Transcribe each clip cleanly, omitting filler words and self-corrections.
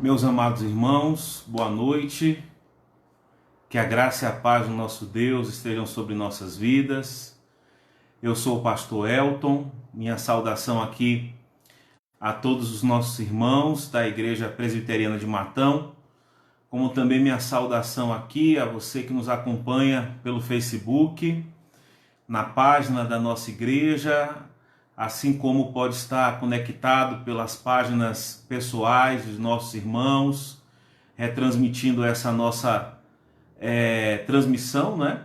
Meus amados irmãos, boa noite. Que a graça e a paz do nosso Deus estejam sobre nossas vidas. Eu sou o pastor Elton. Minha saudação aqui a todos os nossos irmãos da Igreja Presbiteriana de Matão, como também minha saudação aqui a você que nos acompanha pelo Facebook, na página da nossa igreja, assim como pode estar conectado pelas páginas pessoais dos nossos irmãos, retransmitindo essa nossa transmissão, né?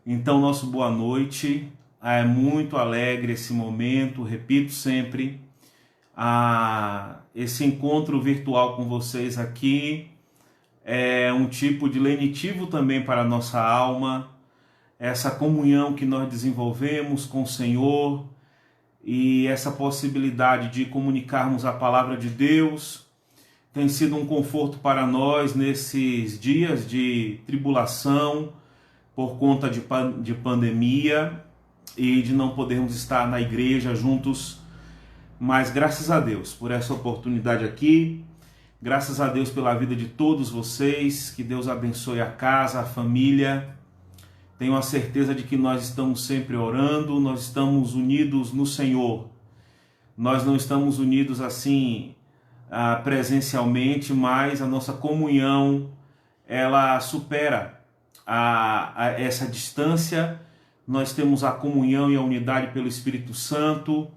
Então, nosso boa noite. É muito alegre esse momento, repito sempre, esse encontro virtual com vocês aqui é um tipo de lenitivo também para a nossa alma, essa comunhão que nós desenvolvemos com o Senhor e essa possibilidade de comunicarmos a palavra de Deus tem sido um conforto para nós nesses dias de tribulação por conta de pandemia e de não podermos estar na igreja juntos. Mas graças a Deus por essa oportunidade aqui, graças a Deus pela vida de todos vocês, que Deus abençoe a casa, a família. Tenho a certeza de que nós estamos sempre orando, nós estamos unidos no Senhor. Nós não estamos unidos assim presencialmente, mas a nossa comunhão ela supera essa distância. Nós temos a comunhão e a unidade pelo Espírito Santo,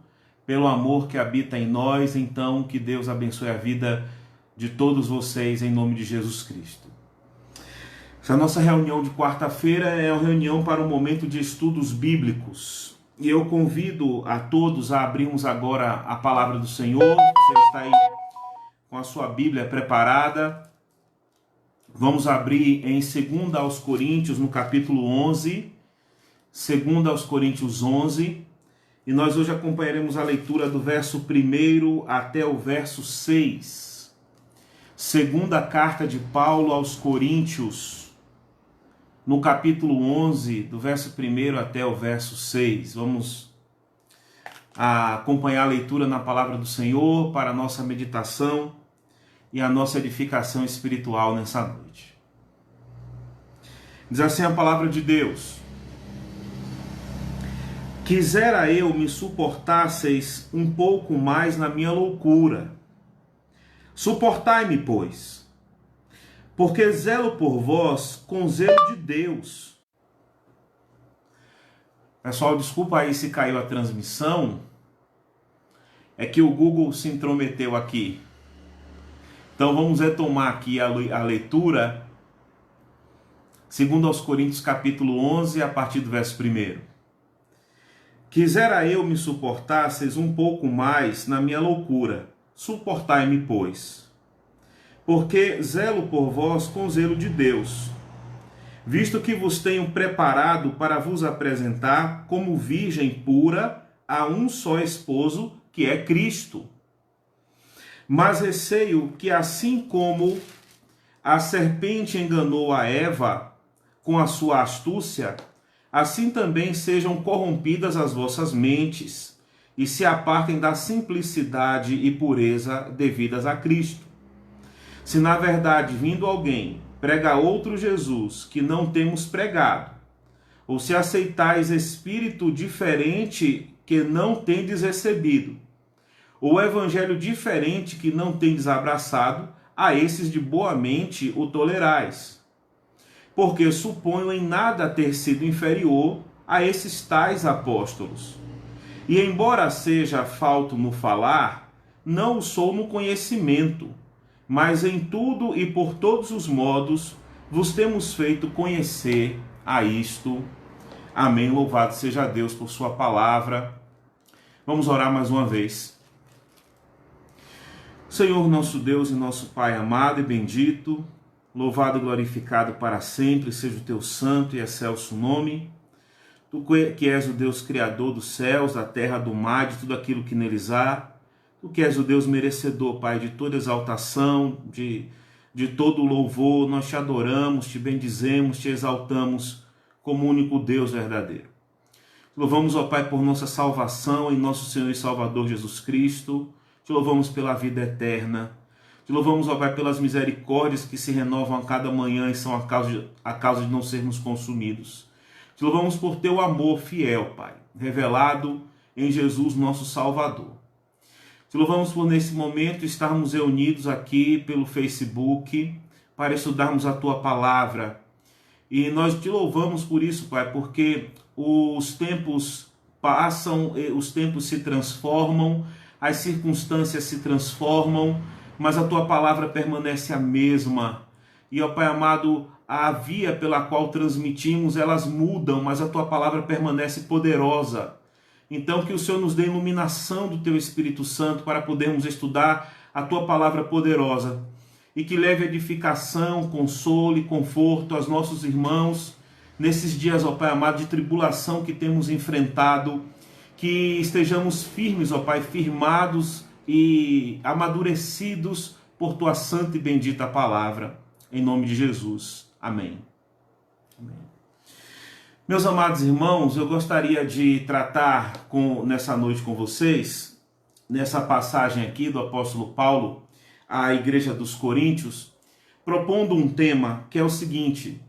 pelo amor que habita em nós. Então, que Deus abençoe a vida de todos vocês em nome de Jesus Cristo. Essa nossa reunião de quarta-feira é uma reunião para um momento de estudos bíblicos. E eu convido a todos a abrirmos agora a palavra do Senhor. Você está aí com a sua Bíblia preparada. Vamos abrir em 2 aos Coríntios, no capítulo 11. 2 aos Coríntios 11. E nós hoje acompanharemos a leitura do verso 1 até o verso 6. Segunda carta de Paulo aos Coríntios, no capítulo 11, do verso 1 até o verso 6. Vamos acompanhar a leitura na palavra do Senhor para a nossa meditação e a nossa edificação espiritual nessa noite. Diz assim a palavra de Deus: quisera eu me suportasseis um pouco mais na minha loucura. Suportai-me, pois, porque zelo por vós com zelo de Deus. Pessoal, desculpa aí se caiu a transmissão, é que o Google se intrometeu aqui. Então vamos retomar aqui a leitura, 2 aos Coríntios capítulo 11, a partir do verso 1. Quisera eu me suportasseis um pouco mais na minha loucura. Suportai-me, pois, porque zelo por vós com zelo de Deus, visto que vos tenho preparado para vos apresentar como virgem pura a um só esposo, que é Cristo. Mas receio que, assim como a serpente enganou a Eva com a sua astúcia, assim também sejam corrompidas as vossas mentes e se apartem da simplicidade e pureza devidas a Cristo. Se na verdade, vindo alguém, prega outro Jesus que não temos pregado, ou se aceitais espírito diferente que não tendes recebido, ou evangelho diferente que não tendes abraçado, a esses de boa mente o tolerais. Porque suponho em nada ter sido inferior a esses tais apóstolos. E embora seja falto no falar, não o sou no conhecimento, mas em tudo e por todos os modos vos temos feito conhecer a isto. Amém. Louvado seja Deus por sua palavra. Vamos orar mais uma vez. Senhor, nosso Deus e nosso Pai amado e bendito, louvado e glorificado para sempre seja o teu santo e excelso nome. Tu que és o Deus criador dos céus, da terra, do mar, de tudo aquilo que neles há. Tu que és o Deus merecedor, Pai, de toda exaltação, de todo louvor. Nós te adoramos, te bendizemos, te exaltamos como único Deus verdadeiro. Louvamos, ó Pai, por nossa salvação em nosso Senhor e Salvador Jesus Cristo. Te louvamos pela vida eterna. Te louvamos, ó Pai, pelas misericórdias que se renovam a cada manhã e são a causa de não sermos consumidos. Te louvamos por teu amor fiel, Pai, revelado em Jesus, nosso Salvador. Te louvamos por, nesse momento, estarmos reunidos aqui pelo Facebook para estudarmos a tua palavra. E nós te louvamos por isso, Pai, porque os tempos passam, os tempos se transformam, as circunstâncias se transformam, mas a tua palavra permanece a mesma. E, ó Pai amado, a via pela qual transmitimos, elas mudam, mas a tua palavra permanece poderosa. Então, que o Senhor nos dê iluminação do teu Espírito Santo para podermos estudar a tua palavra poderosa e que leve edificação, consolo e conforto aos nossos irmãos nesses dias, ó Pai amado, de tribulação que temos enfrentado, que estejamos firmes, ó Pai, firmados e amadurecidos por tua santa e bendita palavra, em nome de Jesus. Amém. Amém. Meus amados irmãos, eu gostaria de tratar nessa noite com vocês, nessa passagem aqui do apóstolo Paulo à igreja dos Coríntios, propondo um tema que é o seguinte: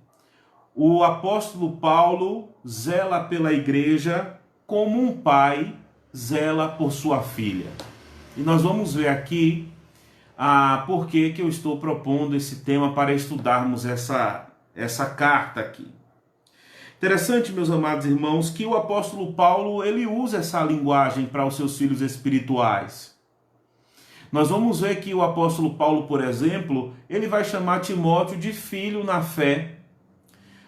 o apóstolo Paulo zela pela igreja como um pai zela por sua filha. E nós vamos ver aqui por que eu estou propondo esse tema para estudarmos essa carta aqui. Interessante, meus amados irmãos, que o apóstolo Paulo ele usa essa linguagem para os seus filhos espirituais. Nós vamos ver que o apóstolo Paulo, por exemplo, ele vai chamar Timóteo de filho na fé.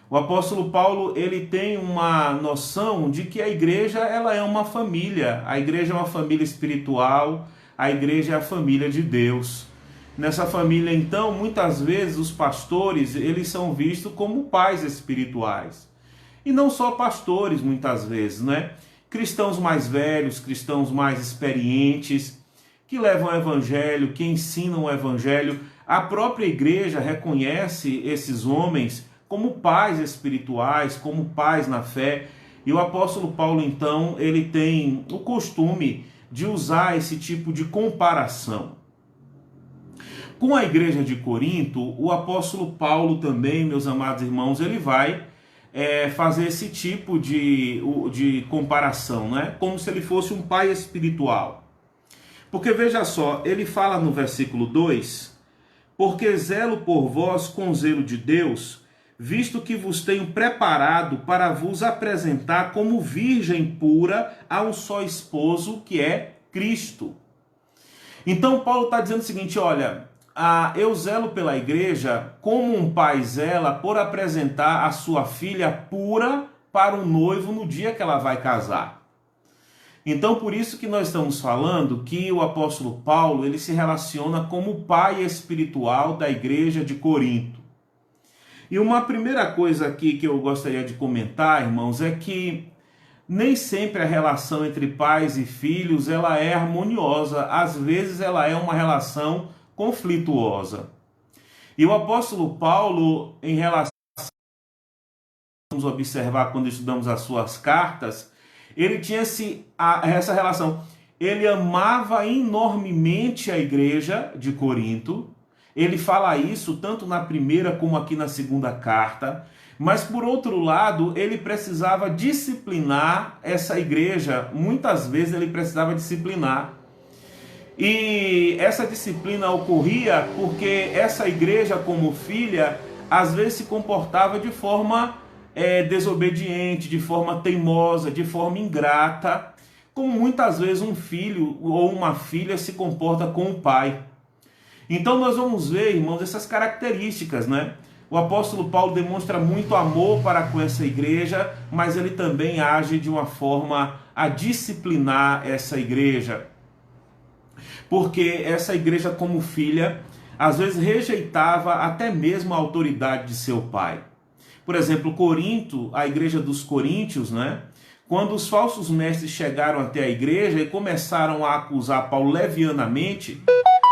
O apóstolo Paulo ele tem uma noção de que a igreja ela é uma família. A igreja é uma família espiritual, a igreja é a família de Deus. Nessa família, então, muitas vezes os pastores eles são vistos como pais espirituais. E não só pastores, muitas vezes, né? Cristãos mais velhos, cristãos mais experientes, que levam o evangelho, que ensinam o evangelho. A própria igreja reconhece esses homens como pais espirituais, como pais na fé. E o apóstolo Paulo, então, ele tem o costume de usar esse tipo de comparação. Com a igreja de Corinto, o apóstolo Paulo também, meus amados irmãos, ele vai fazer esse tipo de comparação, né? Como se ele fosse um pai espiritual. Porque veja só, ele fala no versículo 2: porque zelo por vós com zelo de Deus, visto que vos tenho preparado para vos apresentar como virgem pura a um só esposo, que é Cristo. Então Paulo está dizendo o seguinte: olha, eu zelo pela igreja como um pai zela por apresentar a sua filha pura para o noivo no dia que ela vai casar. Então, por isso que nós estamos falando que o apóstolo Paulo ele se relaciona como pai espiritual da igreja de Corinto. E uma primeira coisa aqui que eu gostaria de comentar, irmãos, é que nem sempre a relação entre pais e filhos ela é harmoniosa. Às vezes ela é uma relação conflituosa. E o apóstolo Paulo, em relação, vamos observar quando estudamos as suas cartas, ele tinha essa relação. Ele amava enormemente a igreja de Corinto. Ele fala isso tanto na primeira como aqui na segunda carta. Mas, por outro lado, ele precisava disciplinar essa igreja. Muitas vezes ele precisava disciplinar. E essa disciplina ocorria porque essa igreja, como filha, às vezes se comportava de forma desobediente, de forma teimosa, de forma ingrata, como muitas vezes um filho ou uma filha se comporta com o pai. Então nós vamos ver, irmãos, essas características, né? O apóstolo Paulo demonstra muito amor para com essa igreja, mas ele também age de uma forma a disciplinar essa igreja. Porque essa igreja, como filha, às vezes rejeitava até mesmo a autoridade de seu pai. Por exemplo, Corinto, a igreja dos coríntios, né? Quando os falsos mestres chegaram até a igreja e começaram a acusar Paulo levianamente,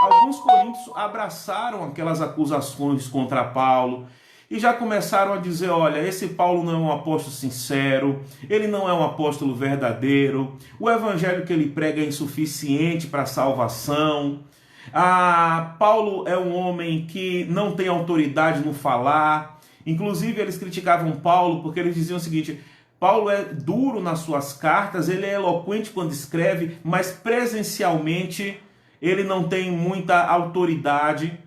alguns coríntios abraçaram aquelas acusações contra Paulo e já começaram a dizer: olha, esse Paulo não é um apóstolo sincero, ele não é um apóstolo verdadeiro, o evangelho que ele prega é insuficiente para a salvação. Paulo é um homem que não tem autoridade no falar. Inclusive, eles criticavam Paulo porque eles diziam o seguinte: Paulo é duro nas suas cartas, ele é eloquente quando escreve, mas presencialmente ele não tem muita autoridade.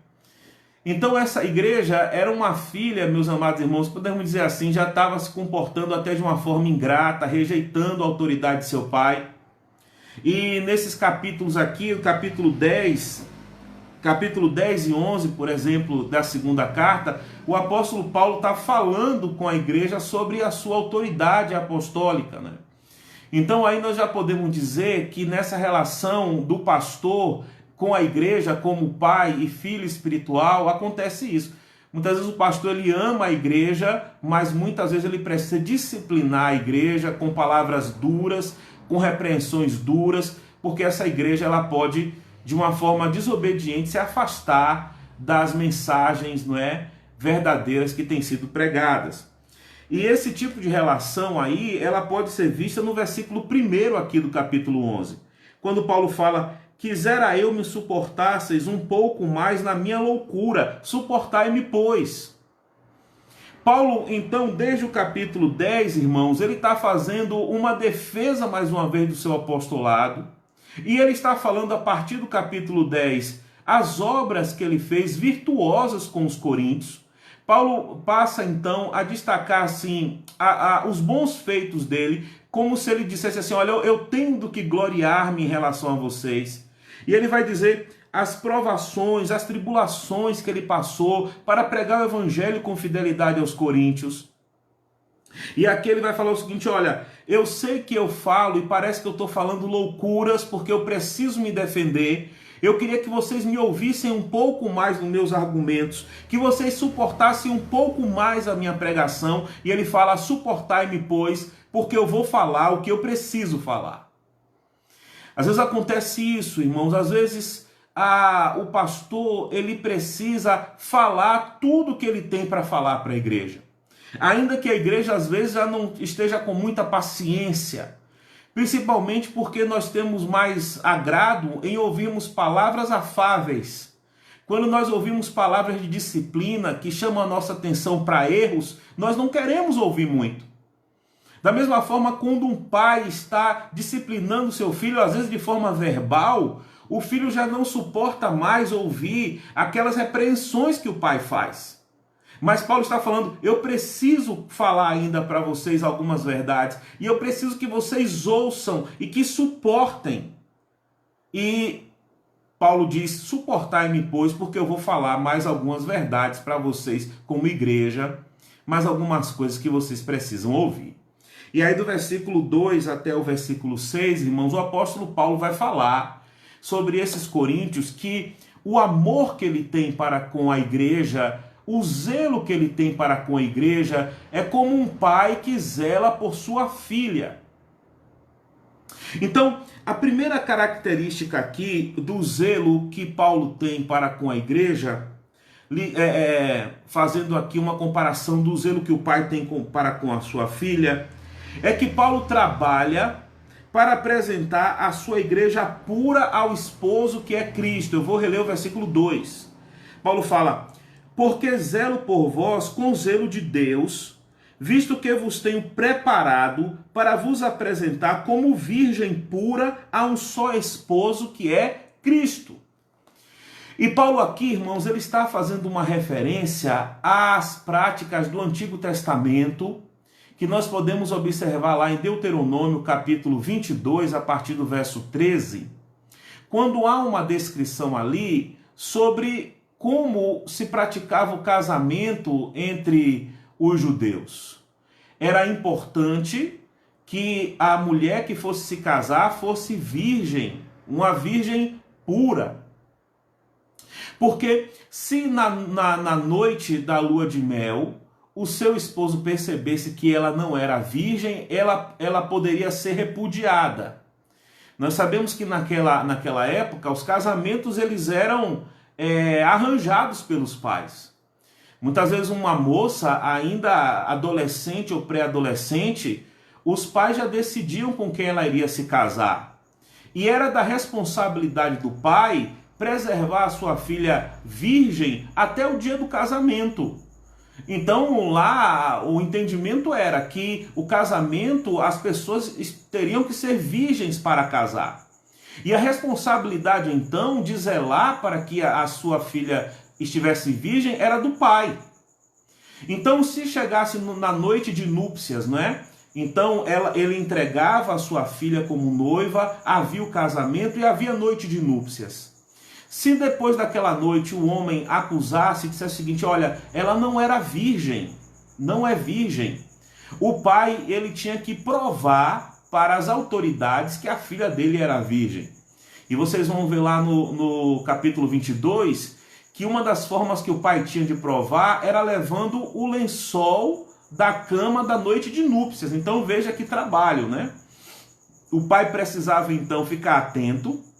Então essa igreja era uma filha, meus amados irmãos, podemos dizer assim, já estava se comportando até de uma forma ingrata, rejeitando a autoridade de seu pai. E nesses capítulos aqui, o capítulo 10 e 11, por exemplo, da segunda carta, o apóstolo Paulo está falando com a igreja sobre a sua autoridade apostólica, né? Então aí nós já podemos dizer que nessa relação do pastor com a igreja como pai e filho espiritual, acontece isso. Muitas vezes o pastor ele ama a igreja, mas muitas vezes ele precisa disciplinar a igreja com palavras duras, com repreensões duras, porque essa igreja ela pode, de uma forma desobediente, se afastar das mensagens, não é, verdadeiras que têm sido pregadas. E esse tipo de relação aí, ela pode ser vista no versículo 1 aqui do capítulo 11, quando Paulo fala: quisera eu me suportasseis um pouco mais na minha loucura, suportai-me, pois. Paulo, então, desde o capítulo 10, irmãos, ele está fazendo uma defesa, mais uma vez, do seu apostolado, e ele está falando, a partir do capítulo 10, as obras que ele fez virtuosas com os coríntios. Paulo passa, então, a destacar, assim, os bons feitos dele, como se ele dissesse assim: olha, eu tenho do que gloriar-me em relação a vocês. E ele vai dizer as provações, as tribulações que ele passou para pregar o evangelho com fidelidade aos coríntios. E aqui ele vai falar o seguinte: olha, eu sei que eu falo e parece que eu estou falando loucuras porque eu preciso me defender. Eu queria que vocês me ouvissem um pouco mais nos meus argumentos, que vocês suportassem um pouco mais a minha pregação. E ele fala: suportai-me, pois, porque eu vou falar o que eu preciso falar. Às vezes acontece isso, irmãos, às vezes o pastor ele precisa falar tudo que ele tem para falar para a igreja. Ainda que a igreja às vezes já não esteja com muita paciência, principalmente porque nós temos mais agrado em ouvirmos palavras afáveis. Quando nós ouvimos palavras de disciplina que chamam a nossa atenção para erros, nós não queremos ouvir muito. Da mesma forma, quando um pai está disciplinando seu filho, às vezes de forma verbal, o filho já não suporta mais ouvir aquelas repreensões que o pai faz. Mas Paulo está falando: eu preciso falar ainda para vocês algumas verdades, e eu preciso que vocês ouçam e que suportem. E Paulo diz: suportai-me, pois, porque eu vou falar mais algumas verdades para vocês como igreja, mais algumas coisas que vocês precisam ouvir. E aí do versículo 2 até o versículo 6, irmãos, o apóstolo Paulo vai falar sobre esses coríntios, que o amor que ele tem para com a igreja, o zelo que ele tem para com a igreja, é como um pai que zela por sua filha. Então, a primeira característica aqui do zelo que Paulo tem para com a igreja, fazendo aqui uma comparação do zelo que o pai tem para com a sua filha, é que Paulo trabalha para apresentar a sua igreja pura ao esposo que é Cristo. Eu vou reler o versículo 2. Paulo fala: porque zelo por vós com zelo de Deus, visto que vos tenho preparado para vos apresentar como virgem pura a um só esposo que é Cristo. E Paulo aqui, irmãos, ele está fazendo uma referência às práticas do Antigo Testamento, que nós podemos observar lá em Deuteronômio capítulo 22, a partir do verso 13, quando há uma descrição ali sobre como se praticava o casamento entre os judeus. Era importante que a mulher que fosse se casar fosse virgem, uma virgem pura. Porque se na noite da lua de mel o seu esposo percebesse que ela não era virgem, ela poderia ser repudiada. Nós sabemos que naquela época os casamentos eles eram arranjados pelos pais. Muitas vezes uma moça ainda adolescente ou pré-adolescente, os pais já decidiam com quem ela iria se casar. E era da responsabilidade do pai preservar a sua filha virgem até o dia do casamento. Então lá o entendimento era que o casamento, as pessoas teriam que ser virgens para casar. E a responsabilidade então de zelar para que a sua filha estivesse virgem era do pai. Então se chegasse na noite de núpcias, não é? Então ele entregava a sua filha como noiva, havia o casamento e havia noite de núpcias. Se depois daquela noite o homem acusasse e dissesse o seguinte, olha, ela não era virgem, não é virgem, o pai ele tinha que provar para as autoridades que a filha dele era virgem. E vocês vão ver lá no capítulo 22 que uma das formas que o pai tinha de provar era levando o lençol da cama da noite de núpcias. Então veja que trabalho, né? O pai precisava então ficar atento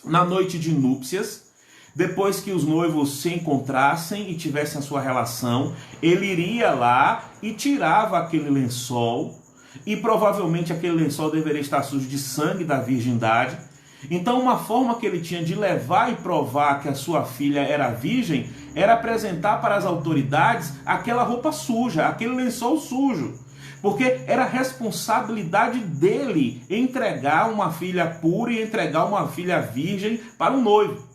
na noite de núpcias, depois que os noivos se encontrassem e tivessem a sua relação, ele iria lá e tirava aquele lençol, e provavelmente aquele lençol deveria estar sujo de sangue da virgindade. Então uma forma que ele tinha de levar e provar que a sua filha era virgem era apresentar para as autoridades aquela roupa suja, aquele lençol sujo. Porque era responsabilidade dele entregar uma filha pura e entregar uma filha virgem para o noivo.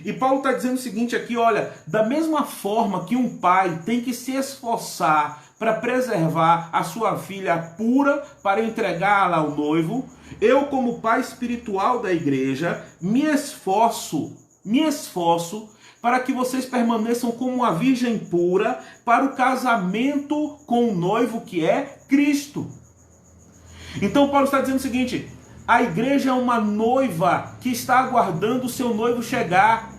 E Paulo está dizendo o seguinte aqui, olha, da mesma forma que um pai tem que se esforçar para preservar a sua filha pura para entregá-la ao noivo, eu como pai espiritual da igreja me esforço para que vocês permaneçam como uma virgem pura para o casamento com o noivo que é Cristo. Então Paulo está dizendo o seguinte, a igreja é uma noiva que está aguardando o seu noivo chegar.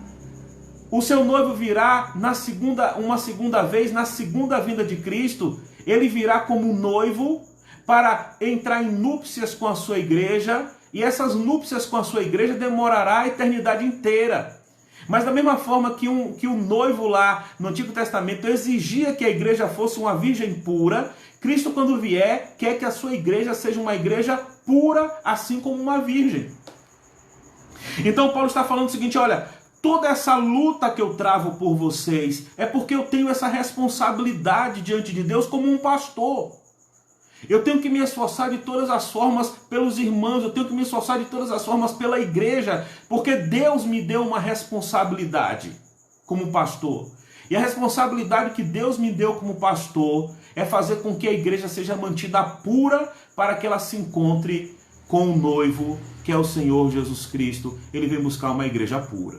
O seu noivo virá uma segunda vez, na segunda vinda de Cristo, ele virá como noivo para entrar em núpcias com a sua igreja, e essas núpcias com a sua igreja demorará a eternidade inteira. Mas da mesma forma que o noivo lá no Antigo Testamento exigia que a igreja fosse uma virgem pura, Cristo quando vier quer que a sua igreja seja uma igreja pura, assim como uma virgem. Então Paulo está falando o seguinte, olha, toda essa luta que eu travo por vocês é porque eu tenho essa responsabilidade diante de Deus como um pastor. Eu tenho que me esforçar de todas as formas pelos irmãos, eu tenho que me esforçar de todas as formas pela igreja, porque Deus me deu uma responsabilidade como pastor. E a responsabilidade que Deus me deu como pastor é fazer com que a igreja seja mantida pura para que ela se encontre com o noivo, que é o Senhor Jesus Cristo. Ele vem buscar uma igreja pura.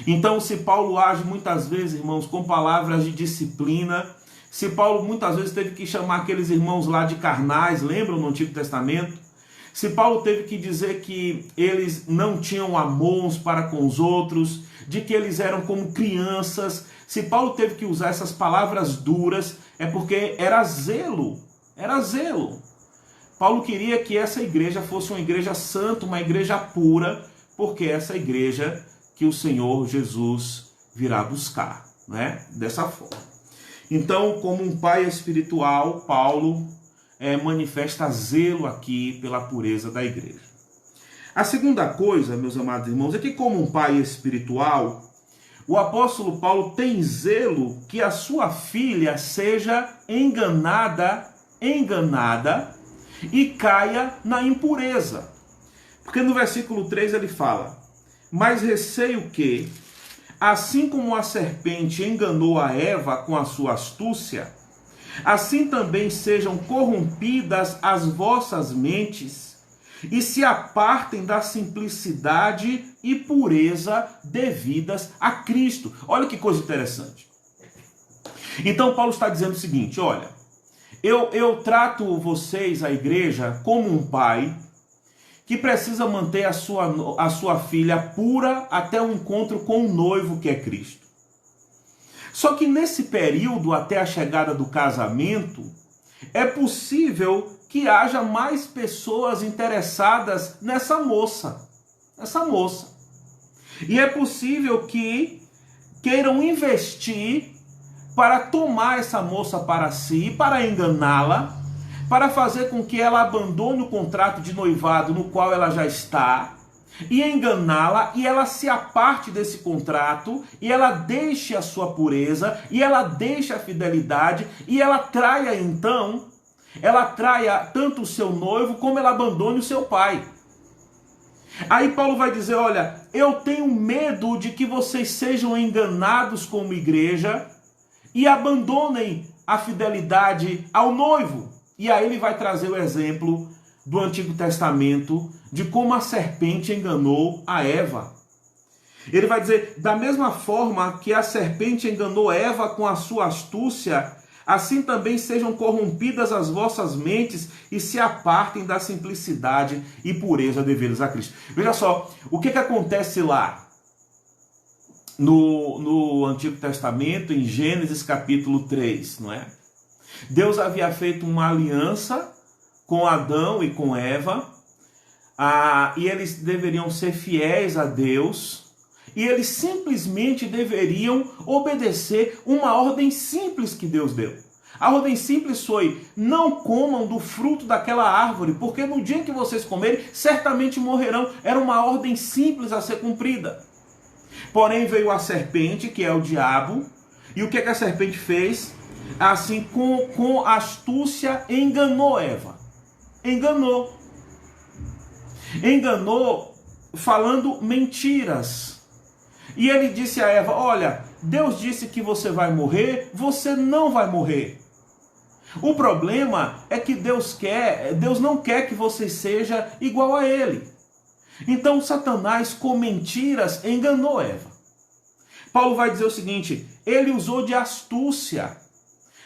Então, se Paulo age muitas vezes, irmãos, com palavras de disciplina, se Paulo muitas vezes teve que chamar aqueles irmãos lá de carnais, lembram no Antigo Testamento? Se Paulo teve que dizer que eles não tinham amor uns para com os outros, de que eles eram como crianças, se Paulo teve que usar essas palavras duras, é porque era zelo, era zelo. Paulo queria que essa igreja fosse uma igreja santa, uma igreja pura, porque essa igreja que o Senhor Jesus virá buscar, né? Dessa forma. Então, como um pai espiritual, Paulo manifesta zelo aqui pela pureza da igreja. A segunda coisa, meus amados irmãos, é que como um pai espiritual, o apóstolo Paulo tem zelo que a sua filha seja enganada e caia na impureza. Porque no versículo 3 ele fala, mas receio que, assim como a serpente enganou a Eva com a sua astúcia, assim também sejam corrompidas as vossas mentes e se apartem da simplicidade e pureza devidas a Cristo. Olha que coisa interessante. Então Paulo está dizendo o seguinte, olha, eu trato vocês, a igreja, como um pai que precisa manter a sua filha pura até o encontro com o noivo que é Cristo. Só que nesse período, até a chegada do casamento, é possível que haja mais pessoas interessadas nessa moça. E é possível que queiram investir para tomar essa moça para si, para enganá-la, para fazer com que ela abandone o contrato de noivado no qual ela já está, e enganá-la, e ela se aparte desse contrato, e ela deixe a sua pureza, e ela deixe a fidelidade, e ela traia então, ela traia tanto o seu noivo, como ela abandone o seu pai. Aí Paulo vai dizer, olha, eu tenho medo de que vocês sejam enganados como igreja, e abandonem a fidelidade ao noivo. E aí ele vai trazer o exemplo do Antigo Testamento, de como a serpente enganou a Eva. Ele vai dizer, da mesma forma que a serpente enganou Eva com a sua astúcia, assim também sejam corrompidas as vossas mentes e se apartem da simplicidade e pureza devidas a Cristo. Veja só, o que acontece lá no Antigo Testamento, em Gênesis capítulo 3, não é? Deus havia feito uma aliança com Adão e com Eva, e eles deveriam ser fiéis a Deus, e eles simplesmente deveriam obedecer uma ordem simples que Deus deu. A ordem simples foi, não comam do fruto daquela árvore, porque no dia em que vocês comerem, certamente morrerão. Era uma ordem simples a ser cumprida. Porém veio a serpente, que é o diabo, e o que a serpente fez? Assim, com astúcia, enganou Eva. Enganou falando mentiras. E ele disse a Eva, olha, Deus disse que você vai morrer, você não vai morrer. O problema é que Deus não quer que você seja igual a ele. Então Satanás, com mentiras, enganou Eva. Paulo vai dizer o seguinte, ele usou de astúcia.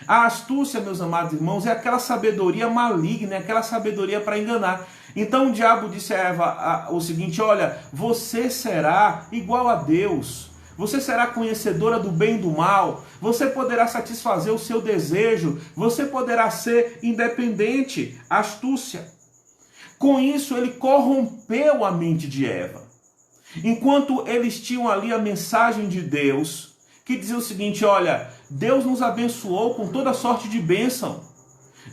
A astúcia, meus amados irmãos, é aquela sabedoria maligna, é aquela sabedoria para enganar. Então o diabo disse a Eva o seguinte, olha, você será igual a Deus, você será conhecedora do bem e do mal, você poderá satisfazer o seu desejo, você poderá ser independente. Astúcia. Com isso ele corrompeu a mente de Eva. Enquanto eles tinham ali a mensagem de Deus, que dizia o seguinte, olha, Deus nos abençoou com toda sorte de bênção.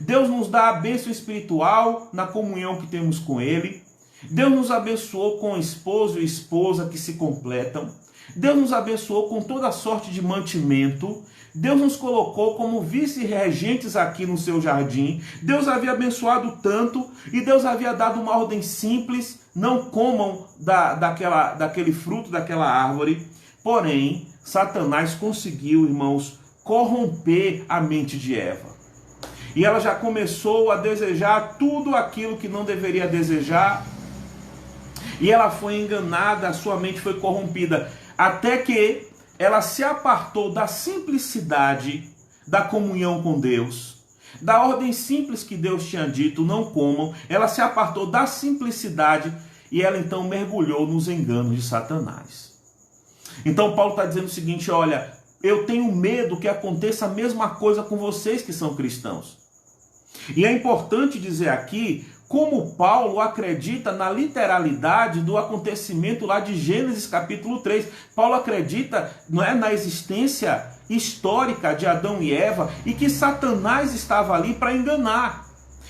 Deus nos dá a bênção espiritual na comunhão que temos com Ele. Deus nos abençoou com esposo e esposa que se completam. Deus nos abençoou com toda sorte de mantimento. Deus nos colocou como vice-regentes aqui no seu jardim. Deus havia abençoado tanto e Deus havia dado uma ordem simples, não comam daquele fruto, daquela árvore. Porém, Satanás conseguiu, irmãos, corromper a mente de Eva. E ela já começou a desejar tudo aquilo que não deveria desejar. E ela foi enganada, a sua mente foi corrompida. Até que ela se apartou da simplicidade da comunhão com Deus. Da ordem simples que Deus tinha dito, não comam. Ela se apartou da simplicidade e ela então mergulhou nos enganos de Satanás. Então Paulo está dizendo o seguinte, olha, eu tenho medo que aconteça a mesma coisa com vocês que são cristãos. E é importante dizer aqui como Paulo acredita na literalidade do acontecimento lá de Gênesis capítulo 3. Paulo acredita, não é, na existência histórica de Adão e Eva e que Satanás estava ali para enganar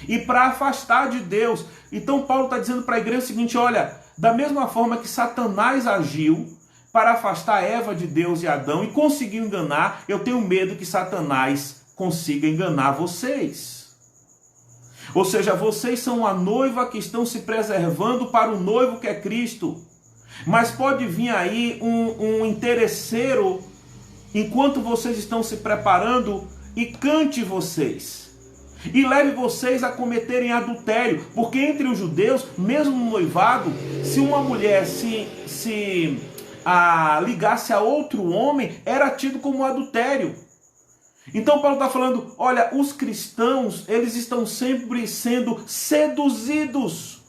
e para afastar de Deus. Então Paulo está dizendo para a igreja o seguinte, olha, da mesma forma que Satanás agiu para afastar Eva de Deus e Adão e conseguiu enganar, eu tenho medo que Satanás consiga enganar vocês. Ou seja, vocês são a noiva que estão se preservando para o noivo que é Cristo. Mas pode vir aí um interesseiro, enquanto vocês estão se preparando, e cante vocês. E leve vocês a cometerem adultério. Porque entre os judeus, mesmo no noivado, se uma mulher se ligasse a outro homem, era tido como adultério. Então Paulo está falando, olha, os cristãos, eles estão sempre sendo seduzidos.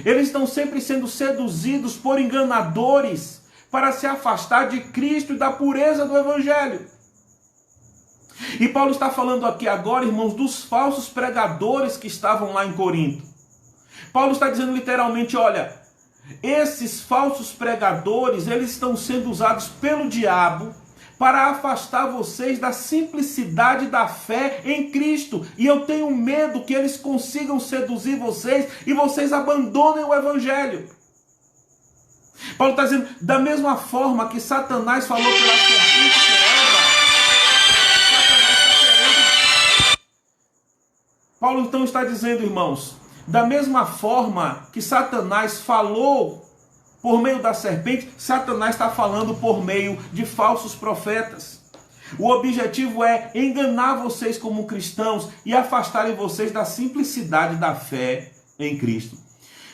Eles estão sempre sendo seduzidos por enganadores para se afastar de Cristo e da pureza do Evangelho. E Paulo está falando aqui agora, irmãos, dos falsos pregadores que estavam lá em Corinto. Paulo está dizendo literalmente, olha, esses falsos pregadores, eles estão sendo usados pelo diabo para afastar vocês da simplicidade da fé em Cristo. E eu tenho medo que eles consigam seduzir vocês e vocês abandonem o Evangelho. Paulo está dizendo, da mesma forma que Satanás falou pela serpente que Eva, Satanás está querendo. Paulo então está dizendo, irmãos, da mesma forma que Satanás falou por meio da serpente, Satanás está falando por meio de falsos profetas. O objetivo é enganar vocês como cristãos e afastarem vocês da simplicidade da fé em Cristo.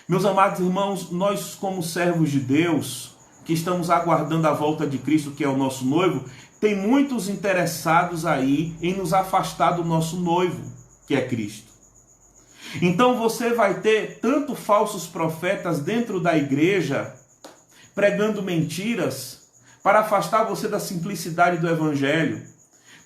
Meus amados irmãos, nós como servos de Deus, que estamos aguardando a volta de Cristo, que é o nosso noivo, tem muitos interessados aí em nos afastar do nosso noivo, que é Cristo. Então você vai ter tanto falsos profetas dentro da igreja, pregando mentiras, para afastar você da simplicidade do evangelho,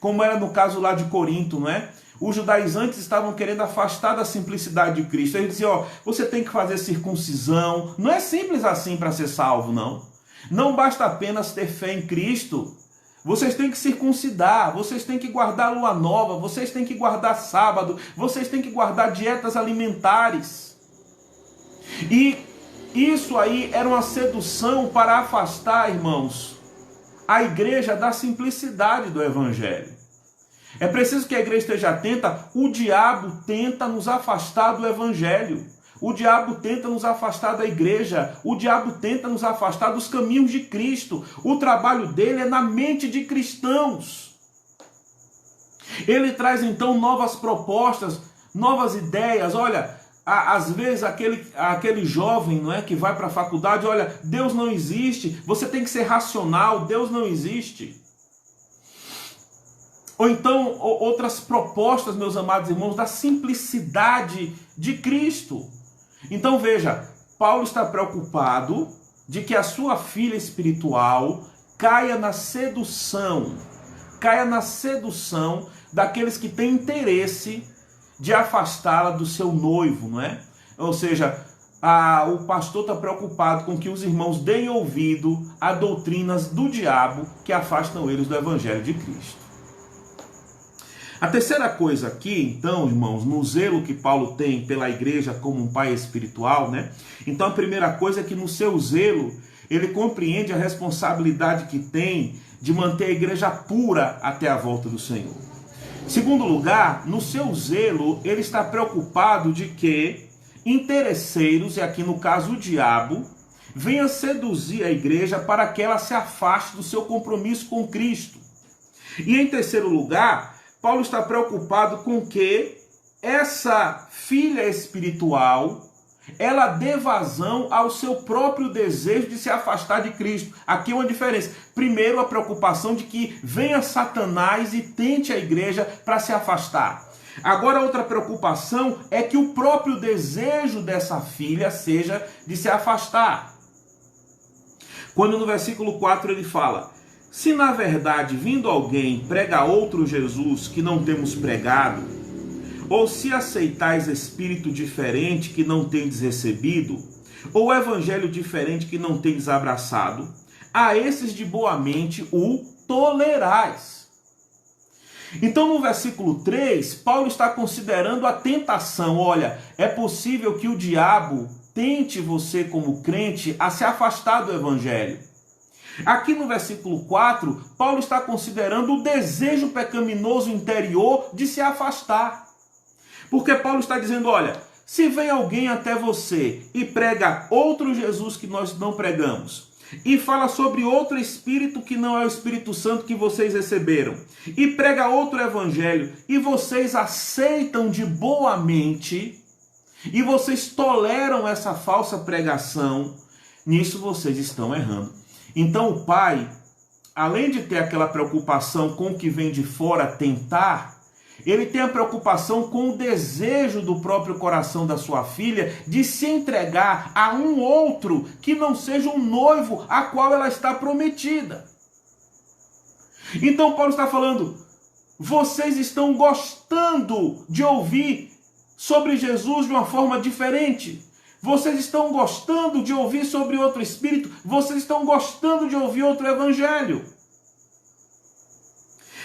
como era no caso lá de Corinto, não é? Os judaizantes estavam querendo afastar da simplicidade de Cristo. Eles diziam, você tem que fazer circuncisão. Não é simples assim para ser salvo, não. Não basta apenas ter fé em Cristo. Vocês têm que circuncidar, vocês têm que guardar a lua nova, vocês têm que guardar sábado, vocês têm que guardar dietas alimentares. E isso aí era uma sedução para afastar, irmãos, a igreja da simplicidade do evangelho. É preciso que a igreja esteja atenta. O diabo tenta nos afastar do evangelho. O diabo tenta nos afastar da igreja. O diabo tenta nos afastar dos caminhos de Cristo. O trabalho dele é na mente de cristãos. Ele traz então novas propostas, novas ideias. Olha, às vezes aquele jovem, não é, que vai para a faculdade, olha, Deus não existe, você tem que ser racional, Deus não existe. Ou então outras propostas, meus amados irmãos, da simplicidade de Cristo. Então veja, Paulo está preocupado de que a sua filha espiritual caia na sedução daqueles que têm interesse de afastá-la do seu noivo, não é? Ou seja, o pastor está preocupado com que os irmãos deem ouvido a doutrinas do diabo que afastam eles do evangelho de Cristo. A terceira coisa aqui, então, irmãos, no zelo que Paulo tem pela igreja como um pai espiritual, né? Então a primeira coisa é que no seu zelo, ele compreende a responsabilidade que tem de manter a igreja pura até a volta do Senhor. Segundo lugar, no seu zelo, ele está preocupado de que interesseiros, e aqui no caso o diabo, venha seduzir a igreja para que ela se afaste do seu compromisso com Cristo. E em terceiro lugar, Paulo está preocupado com que essa filha espiritual, ela dê vazão ao seu próprio desejo de se afastar de Cristo. Aqui é uma diferença. Primeiro, a preocupação de que venha Satanás e tente a igreja para se afastar. Agora, outra preocupação é que o próprio desejo dessa filha seja de se afastar. Quando no versículo 4 ele fala: se na verdade vindo alguém prega outro Jesus que não temos pregado, ou se aceitais espírito diferente que não tendes recebido, ou evangelho diferente que não tendes abraçado, a esses de boa mente o tolerais. Então no versículo 3, Paulo está considerando a tentação. Olha, é possível que o diabo tente você como crente a se afastar do evangelho. Aqui no versículo 4, Paulo está considerando o desejo pecaminoso interior de se afastar. Porque Paulo está dizendo, olha, se vem alguém até você e prega outro Jesus que nós não pregamos, e fala sobre outro Espírito que não é o Espírito Santo que vocês receberam, e prega outro Evangelho, e vocês aceitam de boa mente, e vocês toleram essa falsa pregação, nisso vocês estão errando. Então o pai, além de ter aquela preocupação com o que vem de fora tentar, ele tem a preocupação com o desejo do próprio coração da sua filha de se entregar a um outro que não seja um noivo a qual ela está prometida. Então Paulo está falando, vocês estão gostando de ouvir sobre Jesus de uma forma diferente. Vocês estão gostando de ouvir sobre outro Espírito. Vocês estão gostando de ouvir outro Evangelho.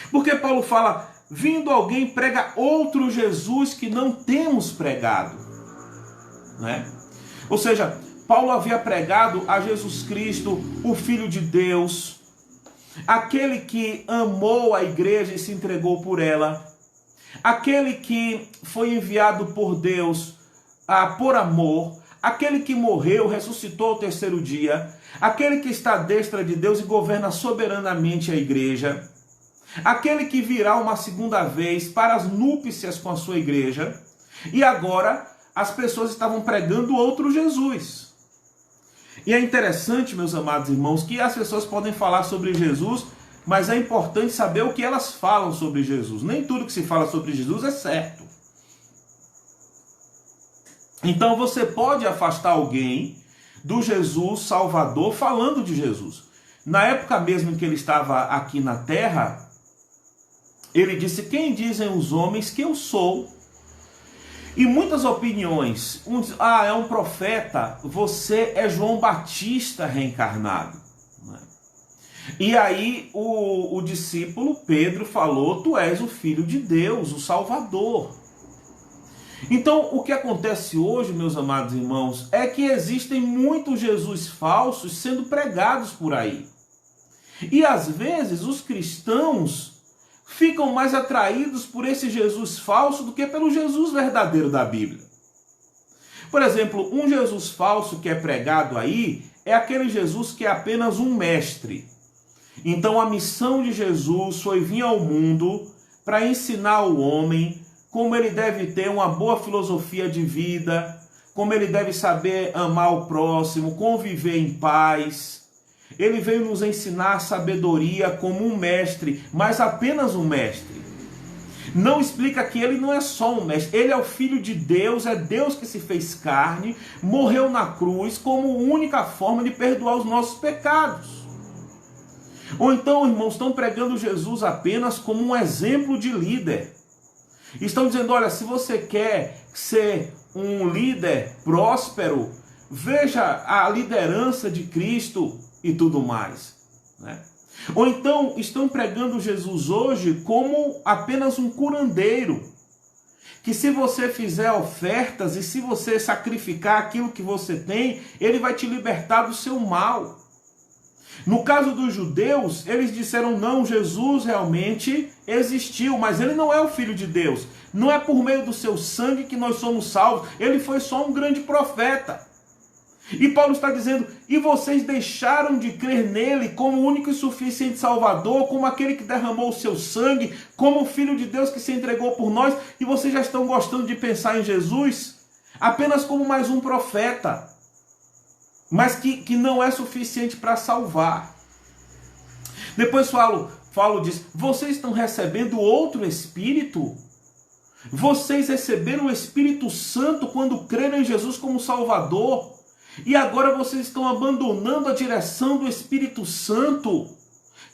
Porque Paulo fala, vindo alguém prega outro Jesus que não temos pregado. Né? Ou seja, Paulo havia pregado a Jesus Cristo, o Filho de Deus, aquele que amou a igreja e se entregou por ela, aquele que foi enviado por Deus por amor, aquele que morreu, ressuscitou ao terceiro dia, aquele que está à destra de Deus e governa soberanamente a igreja, aquele que virá uma segunda vez para as núpcias com a sua igreja. E agora as pessoas estavam pregando outro Jesus. E é interessante, meus amados irmãos, que as pessoas podem falar sobre Jesus, mas é importante saber o que elas falam sobre Jesus. Nem tudo que se fala sobre Jesus é certo. Então você pode afastar alguém do Jesus Salvador falando de Jesus. Na época mesmo em que ele estava aqui na terra, ele disse: quem dizem os homens que eu sou? E muitas opiniões, é um profeta, você é João Batista reencarnado. E aí o discípulo Pedro falou: tu és o Filho de Deus, o Salvador. Então o que acontece hoje, meus amados irmãos, é que existem muitos Jesus falsos sendo pregados por aí. E às vezes os cristãos ficam mais atraídos por esse Jesus falso do que pelo Jesus verdadeiro da Bíblia. Por exemplo, um Jesus falso que é pregado aí é aquele Jesus que é apenas um mestre. Então a missão de Jesus foi vir ao mundo para ensinar o homem como ele deve ter uma boa filosofia de vida, como ele deve saber amar o próximo, conviver em paz. Ele veio nos ensinar sabedoria como um mestre, mas apenas um mestre. Não explica que ele não é só um mestre, ele é o Filho de Deus, é Deus que se fez carne, morreu na cruz como única forma de perdoar os nossos pecados. Ou então, irmãos, estão pregando Jesus apenas como um exemplo de líder. Estão dizendo: olha, se você quer ser um líder próspero, veja a liderança de Cristo e tudo mais, né? Ou então estão pregando Jesus hoje como apenas um curandeiro, que se você fizer ofertas e se você sacrificar aquilo que você tem, ele vai te libertar do seu mal. No caso dos judeus, eles disseram: não, Jesus realmente existiu, mas ele não é o Filho de Deus. Não é por meio do seu sangue que nós somos salvos. Ele foi só um grande profeta. E Paulo está dizendo: e vocês deixaram de crer nele como o único e suficiente Salvador, como aquele que derramou o seu sangue, como o Filho de Deus que se entregou por nós, e vocês já estão gostando de pensar em Jesus apenas como mais um profeta, mas que não é suficiente para salvar. Depois Paulo diz: vocês estão recebendo outro Espírito? Vocês receberam o Espírito Santo quando creram em Jesus como Salvador, e agora vocês estão abandonando a direção do Espírito Santo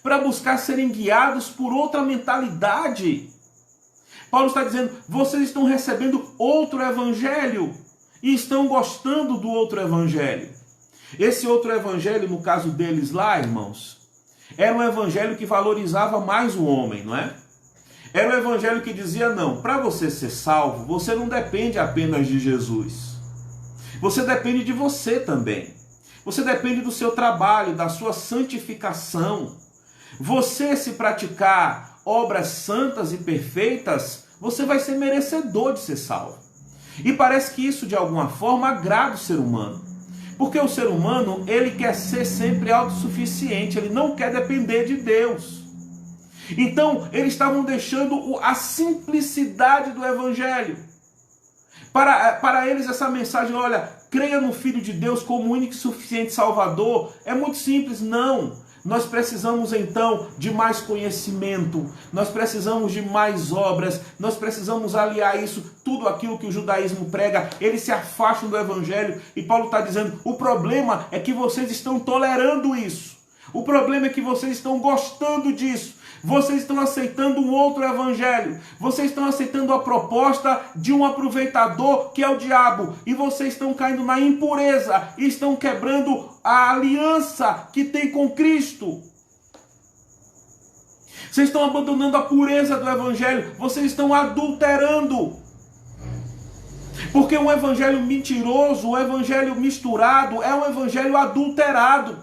para buscar serem guiados por outra mentalidade. Paulo está dizendo: vocês estão recebendo outro evangelho e estão gostando do outro evangelho. Esse outro evangelho, no caso deles lá, irmãos, era um evangelho que valorizava mais o homem, não é? Era um evangelho que dizia: não, para você ser salvo, você não depende apenas de Jesus. Você depende de você também. Você depende do seu trabalho, da sua santificação. Você, se praticar obras santas e perfeitas, você vai ser merecedor de ser salvo. E parece que isso, de alguma forma, agrada o ser humano. Porque o ser humano, ele quer ser sempre autossuficiente, ele não quer depender de Deus. Então, eles estavam deixando a simplicidade do evangelho. Para eles, essa mensagem: olha, creia no Filho de Deus como único e suficiente Salvador, é muito simples. Não, nós precisamos então de mais conhecimento, nós precisamos de mais obras, nós precisamos aliar isso, tudo aquilo que o judaísmo prega. Eles se afastam do evangelho, e Paulo está dizendo: o problema é que vocês estão tolerando isso, o problema é que vocês estão gostando disso. Vocês estão aceitando um outro evangelho. Vocês estão aceitando a proposta de um aproveitador que é o diabo. E vocês estão caindo na impureza. E estão quebrando a aliança que tem com Cristo. Vocês estão abandonando a pureza do evangelho. Vocês estão adulterando. Porque um evangelho mentiroso, um evangelho misturado, é um evangelho adulterado.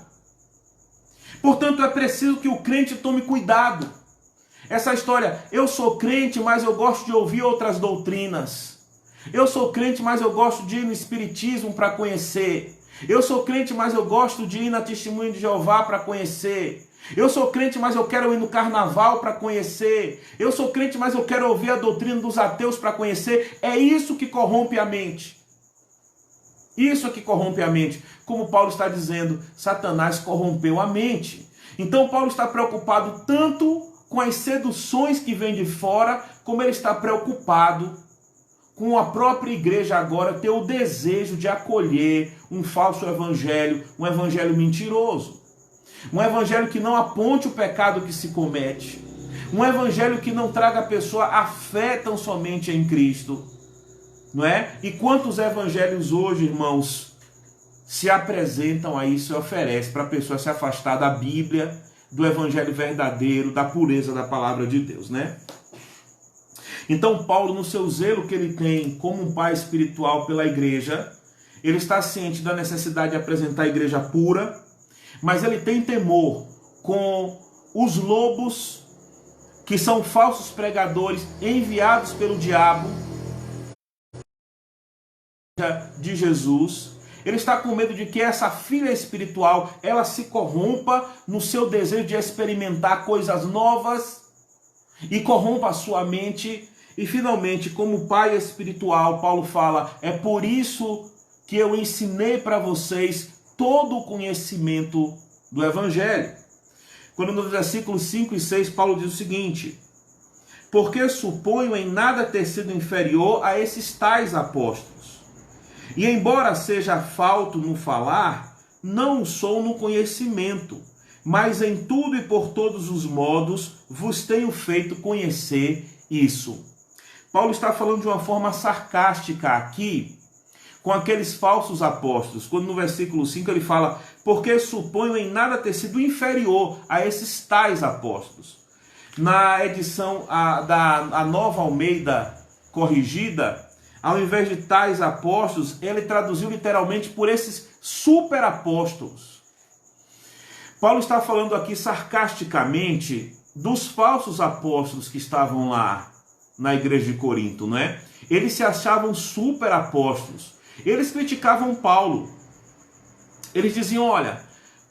Portanto, é preciso que o crente tome cuidado. Essa história, eu sou crente, mas eu gosto de ouvir outras doutrinas. Eu sou crente, mas eu gosto de ir no espiritismo para conhecer. Eu sou crente, mas eu gosto de ir na Testemunha de Jeová para conhecer. Eu sou crente, mas eu quero ir no carnaval para conhecer. Eu sou crente, mas eu quero ouvir a doutrina dos ateus para conhecer. É isso que corrompe a mente. Isso é que corrompe a mente. Como Paulo está dizendo, Satanás corrompeu a mente. Então Paulo está preocupado tanto com as seduções que vêm de fora, como ele está preocupado com a própria igreja agora ter o desejo de acolher um falso evangelho, um evangelho mentiroso. Um evangelho que não aponte o pecado que se comete. Um evangelho que não traga a pessoa a fé tão somente em Cristo. Não é? E quantos evangelhos hoje, irmãos, se apresentam aí, se oferecem para a pessoa se afastar da Bíblia, do evangelho verdadeiro, da pureza da palavra de Deus, né? Então Paulo, no seu zelo que ele tem como um pai espiritual pela igreja, ele está ciente da necessidade de apresentar a igreja pura, mas ele tem temor com os lobos, que são falsos pregadores enviados pelo diabo de Jesus. Ele está com medo de que essa filha espiritual, ela se corrompa no seu desejo de experimentar coisas novas e corrompa a sua mente. E finalmente, como pai espiritual, Paulo fala, é por isso que eu ensinei para vocês todo o conhecimento do evangelho. Quando nos versículos 5 e 6, Paulo diz o seguinte: porque suponho em nada ter sido inferior a esses tais apóstolos. E embora seja falto no falar, não sou no conhecimento, mas em tudo e por todos os modos vos tenho feito conhecer isso. Paulo está falando de uma forma sarcástica aqui com aqueles falsos apóstolos, quando no versículo 5 ele fala, porque suponho em nada ter sido inferior a esses tais apóstolos. Na edição da Nova Almeida corrigida, ao invés de tais apóstolos, ele traduziu literalmente por esses super apóstolos. Paulo está falando aqui sarcasticamente dos falsos apóstolos que estavam lá na igreja de Corinto, né? Eles se achavam super apóstolos. Eles criticavam Paulo. Eles diziam, olha,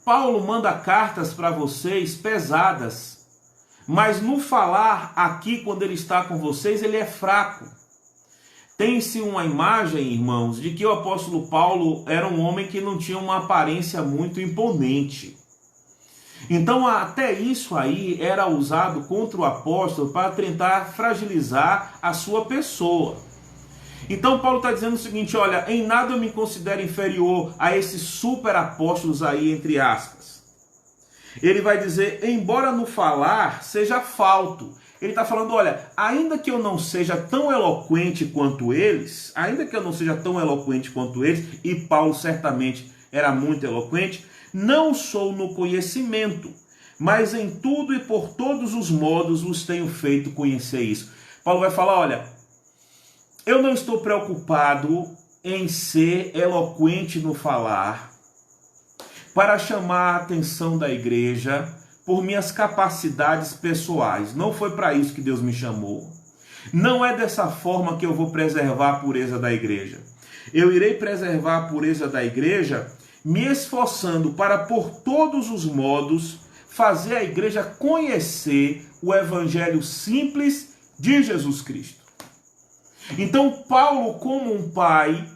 Paulo manda cartas para vocês pesadas, mas no falar aqui, quando ele está com vocês, ele é fraco. Tem-se uma imagem, irmãos, de que o apóstolo Paulo era um homem que não tinha uma aparência muito imponente. Então até isso aí era usado contra o apóstolo para tentar fragilizar a sua pessoa. Então Paulo está dizendo o seguinte, olha, em nada eu me considero inferior a esses super apóstolos aí, entre aspas. Ele vai dizer, embora no falar seja falto. Ele está falando, olha, ainda que eu não seja tão eloquente quanto eles, e Paulo certamente era muito eloquente, não sou no conhecimento, mas em tudo e por todos os modos vos tenho feito conhecer isso. Paulo vai falar, olha, eu não estou preocupado em ser eloquente no falar, para chamar a atenção da igreja por minhas capacidades pessoais. Não foi para isso que Deus me chamou. Não é dessa forma que eu vou preservar a pureza da igreja. Eu irei preservar a pureza da igreja me esforçando para, por todos os modos, fazer a igreja conhecer o evangelho simples de Jesus Cristo. Então, Paulo, como um pai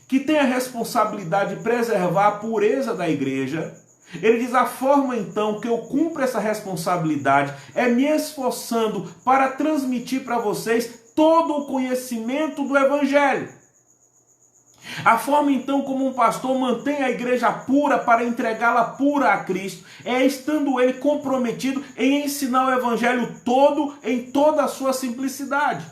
que tem a responsabilidade de preservar a pureza da igreja, ele diz, a forma então que eu cumpro essa responsabilidade é me esforçando para transmitir para vocês todo o conhecimento do evangelho. A forma então como um pastor mantém a igreja pura para entregá-la pura a Cristo é estando ele comprometido em ensinar o evangelho todo em toda a sua simplicidade.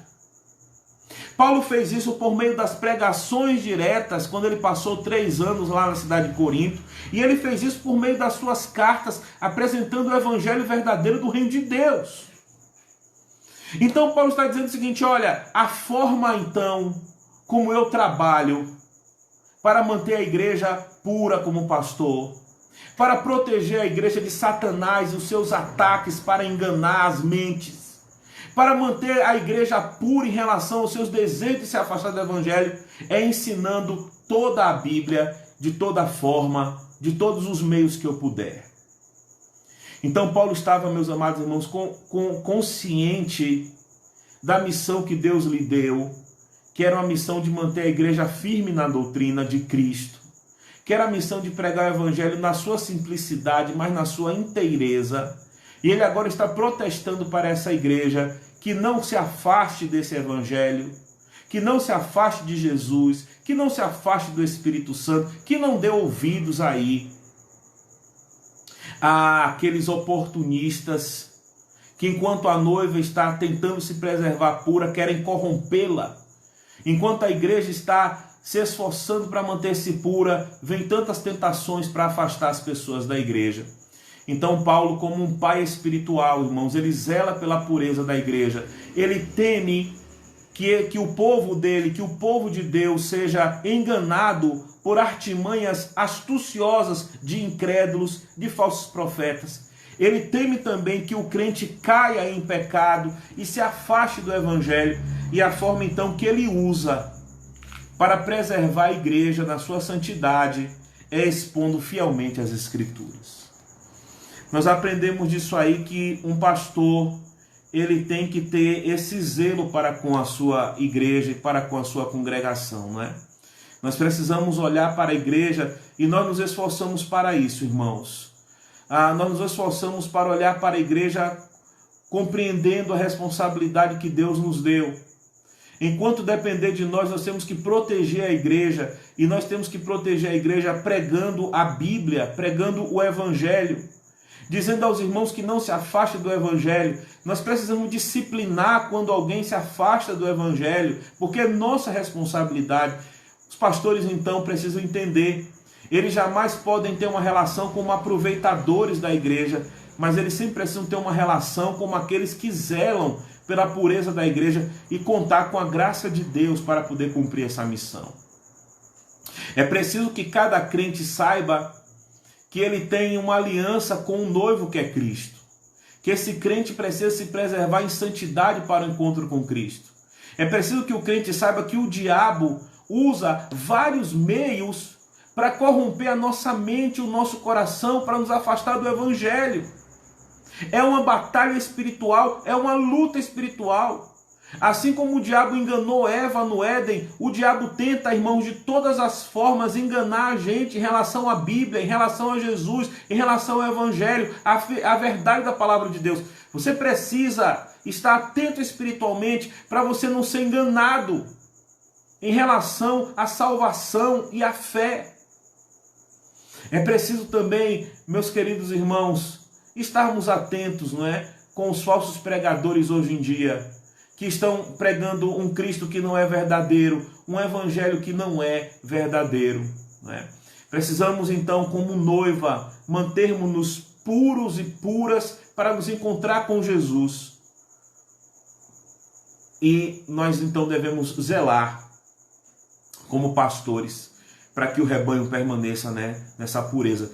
Paulo fez isso por meio das pregações diretas, quando ele passou 3 anos lá na cidade de Corinto, e ele fez isso por meio das suas cartas, apresentando o evangelho verdadeiro do reino de Deus. Então Paulo está dizendo o seguinte, olha, a forma então como eu trabalho para manter a igreja pura como pastor, para proteger a igreja de Satanás e os seus ataques para enganar as mentes, para manter a igreja pura em relação aos seus desejos de se afastar do evangelho, é ensinando toda a Bíblia, de toda forma, de todos os meios que eu puder. Então Paulo estava, meus amados irmãos, consciente da missão que Deus lhe deu, que era uma missão de manter a igreja firme na doutrina de Cristo, que era a missão de pregar o evangelho na sua simplicidade, mas na sua inteireza. E ele agora está protestando para essa igreja que não se afaste desse evangelho, que não se afaste de Jesus, que não se afaste do Espírito Santo, que não dê ouvidos aí àqueles oportunistas que, enquanto a noiva está tentando se preservar pura, querem corrompê-la. Enquanto a igreja está se esforçando para manter-se pura, vem tantas tentações para afastar as pessoas da igreja. Então Paulo, como um pai espiritual, irmãos, ele zela pela pureza da igreja. Ele teme que o povo dele, que o povo de Deus seja enganado por artimanhas astuciosas de incrédulos, de falsos profetas. Ele teme também que o crente caia em pecado e se afaste do evangelho, e a forma então que ele usa para preservar a igreja na sua santidade é expondo fielmente as Escrituras. Nós aprendemos disso aí que um pastor, ele tem que ter esse zelo para com a sua igreja e para com a sua congregação, não é? Nós precisamos olhar para a igreja e nós nos esforçamos para isso, irmãos. Nós nos esforçamos para olhar para a igreja compreendendo a responsabilidade que Deus nos deu. Enquanto depender de nós, nós temos que proteger a igreja, e nós temos que proteger a igreja pregando a Bíblia, pregando o Evangelho, dizendo aos irmãos que não se afastem do Evangelho. Nós precisamos disciplinar quando alguém se afasta do Evangelho, porque é nossa responsabilidade. Os pastores então precisam entender, eles jamais podem ter uma relação como aproveitadores da igreja, mas eles sempre precisam ter uma relação como aqueles que zelam pela pureza da igreja e contar com a graça de Deus para poder cumprir essa missão. É preciso que cada crente saiba que ele tem uma aliança com o noivo que é Cristo, que esse crente precisa se preservar em santidade para o encontro com Cristo. É preciso que o crente saiba que o diabo usa vários meios para corromper a nossa mente, o nosso coração, para nos afastar do evangelho. É uma batalha espiritual, é uma luta espiritual. Assim como o diabo enganou Eva no Éden, o diabo tenta, irmãos, de todas as formas enganar a gente em relação à Bíblia, em relação a Jesus, em relação ao Evangelho, a verdade da palavra de Deus. Você precisa estar atento espiritualmente para você não ser enganado em relação à salvação e à fé. É preciso também, meus queridos irmãos, estarmos atentos, não é, com os falsos pregadores hoje em dia, que estão pregando um Cristo que não é verdadeiro, um evangelho que não é verdadeiro, não é? Precisamos então, como noiva, mantermos-nos puros e puras para nos encontrar com Jesus. E nós então devemos zelar como pastores para que o rebanho permaneça, né, nessa pureza.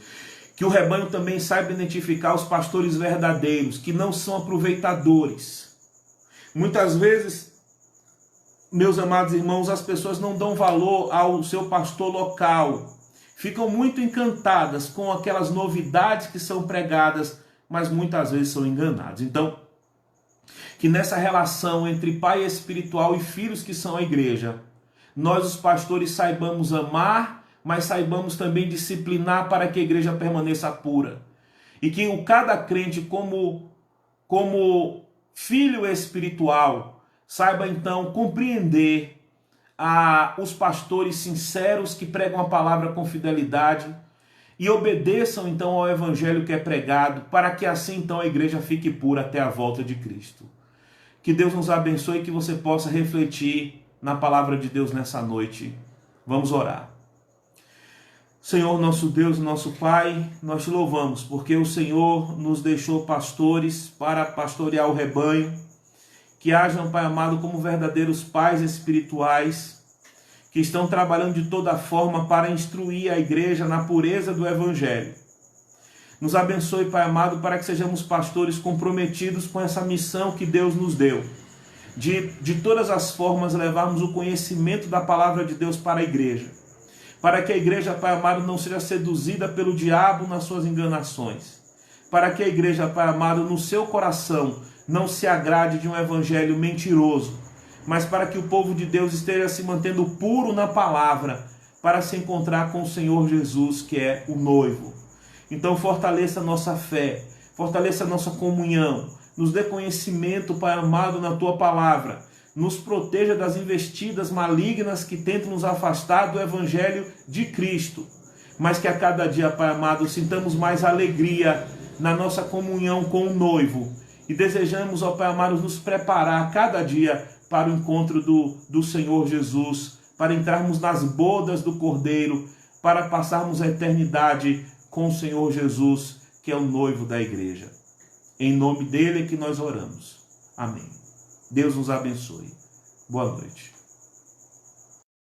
Que o rebanho também saiba identificar os pastores verdadeiros, que não são aproveitadores. Muitas vezes, meus amados irmãos, as pessoas não dão valor ao seu pastor local. Ficam muito encantadas com aquelas novidades que são pregadas, mas muitas vezes são enganadas. Então, que nessa relação entre pai espiritual e filhos que são a igreja, nós os pastores saibamos amar, mas saibamos também disciplinar para que a igreja permaneça pura. E que cada crente, como filho espiritual, saiba então compreender os pastores sinceros que pregam a palavra com fidelidade e obedeçam então ao evangelho que é pregado, para que assim então a igreja fique pura até a volta de Cristo. Que Deus nos abençoe e que você possa refletir na palavra de Deus nessa noite. Vamos orar. Senhor, nosso Deus, nosso Pai, nós te louvamos, porque o Senhor nos deixou pastores para pastorear o rebanho, que hajam, Pai amado, como verdadeiros pais espirituais, que estão trabalhando de toda forma para instruir a igreja na pureza do Evangelho. Nos abençoe, Pai amado, para que sejamos pastores comprometidos com essa missão que Deus nos deu, de todas as formas levarmos o conhecimento da palavra de Deus para a igreja, para que a igreja, Pai amado, não seja seduzida pelo diabo nas suas enganações, para que a igreja, Pai amado, no seu coração não se agrade de um evangelho mentiroso, mas para que o povo de Deus esteja se mantendo puro na palavra, para se encontrar com o Senhor Jesus, que é o noivo. Então fortaleça a nossa fé, fortaleça a nossa comunhão, nos dê conhecimento, Pai amado, na Tua palavra, nos proteja das investidas malignas que tentam nos afastar do Evangelho de Cristo, mas que a cada dia, Pai amado, sintamos mais alegria na nossa comunhão com o noivo e desejamos, ó Pai amado, nos preparar cada dia para o encontro do Senhor Jesus, para entrarmos nas bodas do Cordeiro, para passarmos a eternidade com o Senhor Jesus, que é o noivo da igreja. Em nome dele é que nós oramos. Amém. Deus nos abençoe. Boa noite.